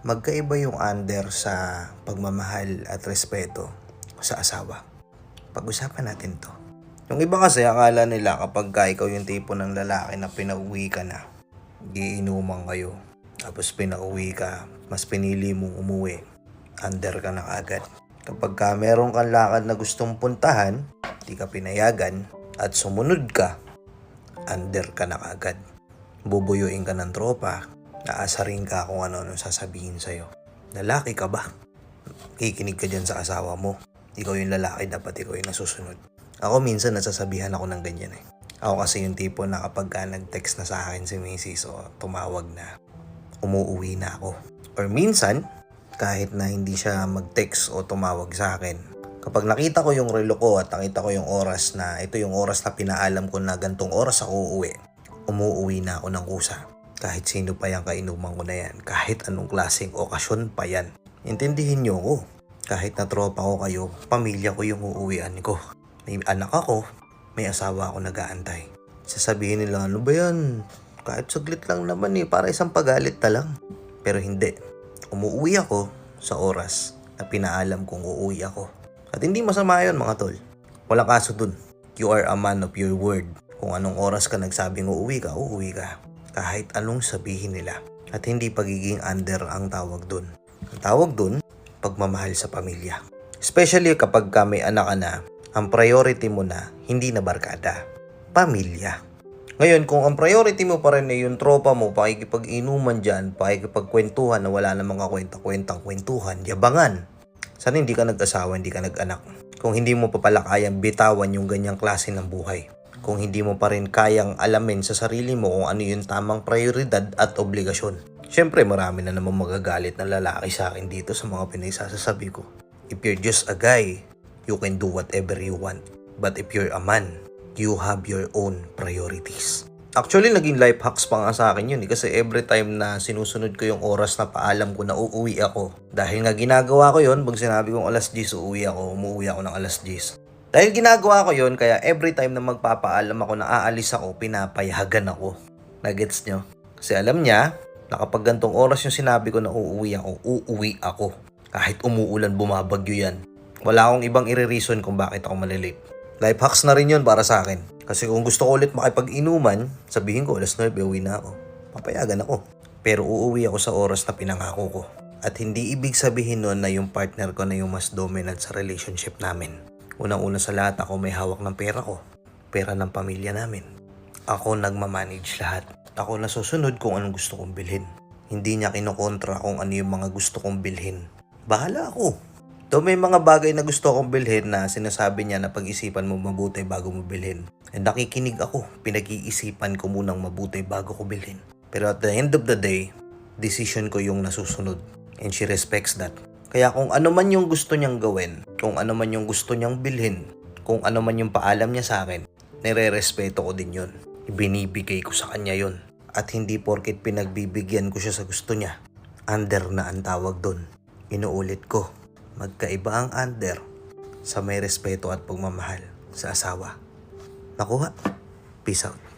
Magkaiba yung under sa pagmamahal at respeto sa asawa. Pag-usapan natin to. Yung iba kasi akala nila kapag ikaw yung tipo ng lalaki na pinauwi ka na, giinuman kayo, tapos pinauwi ka, mas pinili mong umuwi, under ka na agad. Kapag meron kang lakad na gustong puntahan, di ka pinayagan, at sumunod ka, under ka na agad. Bubuyuin ka ng tropa, aasarin ka kung ano-ano sasabihin sa'yo. Lalaki ka ba? Kikinig ka dyan sa asawa mo. Ikaw yung lalaki, dapat ikaw yung nasusunod. Ako minsan nasasabihan ako ng ganyan eh. Ako kasi yung tipo na kapag nag-text na sa akin si Macy's o tumawag na, umuuwi na ako. Or minsan, kahit na hindi siya mag-text o tumawag sa akin, kapag nakita ko yung relo ko at nakita ko yung oras na ito yung oras na pinaalam ko na gantong oras ako uuwi, umuuwi na ako ng kusa. Kahit sino pa yung kainuman ko na yan, kahit anong klaseng okasyon pa yan. Intindihin nyo ko, kahit na tropa ko kayo, pamilya ko yung uuwian ko. May anak ako, may asawa ako nag-aantay. Sasabihin nila, ano ba yan? Kahit saglit lang naman eh, para isang pagalit na lang. Pero hindi, umuwi ako sa oras na pinaalam kong uuwi ako. At hindi masama yun mga tol. Walang kaso dun. You are a man of your word. Kung anong oras ka nagsabing uuwi ka, uuwi ka. Kahit anong sabihin nila. At hindi pagiging under ang tawag dun. Ang tawag dun, pagmamahal sa pamilya. Especially kapag may anak ka na, ang priority mo na, hindi na barkada. Pamilya. Ngayon, kung ang priority mo pa rin ay yung tropa mo, pakikipag-inuman dyan, pakikipagkwentuhan na wala namang kakwenta-kwentang kwentuhan, yabangan. Sana hindi ka nag-asawa, hindi ka nag-anak. Kung hindi mo pa pala kayang bitawan yung ganyang klase ng buhay. Kung hindi mo pa rin kayang alamin sa sarili mo kung ano yung tamang prioridad at obligasyon. Siyempre, marami na namang magagalit na lalaki sa akin dito sa mga pinagsasasabi ko. If you're just a guy, you can do whatever you want. But if you're a man, you have your own priorities. Actually, naging life hacks pa nga sa akin yun. Kasi every time na sinusunod ko yung oras na paalam ko na uuwi ako. Dahil nga ginagawa ko yun, pag sinabi kong alas 10 uuwi ako, umuwi ako ng alas 10. Dahil ginagawa ko yun, kaya every time na magpapaalam ako na aalis ako, pinapayagan ako. Nagets nyo? Kasi alam niya, na kapag gantong oras yung sinabi ko na uuwi ako. Kahit umuulan, bumabagyo yan. Wala akong ibang i-reason kung bakit ako malilate. Life hacks na rin yun para sa akin. Kasi kung gusto ko ulit makipag-inuman, sabihin ko, alas 9, uwi na ako. Papayagan ako. Pero uuwi ako sa oras na pinangako ko. At hindi ibig sabihin nun na yung partner ko na yung mas dominant sa relationship namin. Unang-una sa lahat, ako may hawak ng pera ko. Pera ng pamilya namin. Ako nagmamanage lahat. Ako nasusunod kung anong gusto kong bilhin. Hindi niya kinokontra kung ano yung mga gusto kong bilhin. Bahala ako. Though may mga bagay na gusto kong bilhin na sinasabi niya na pag-isipan mo mabuti bago mo bilhin. And nakikinig ako. Pinag-iisipan ko munang mabuti bago ko bilhin. Pero at the end of the day, decision ko yung nasusunod. And she respects that. Kaya kung ano man yung gusto niyang gawin, kung ano man yung gusto niyang bilhin, kung ano man yung paalam niya sa akin, nire-respeto ko din yun. Ibinibigay ko sa kanya yun. At hindi porket pinagbibigyan ko siya sa gusto niya, under na ang tawag dun. Inuulit ko, magkaiba ang under sa may respeto at pagmamahal sa asawa. Nakuha? Peace out.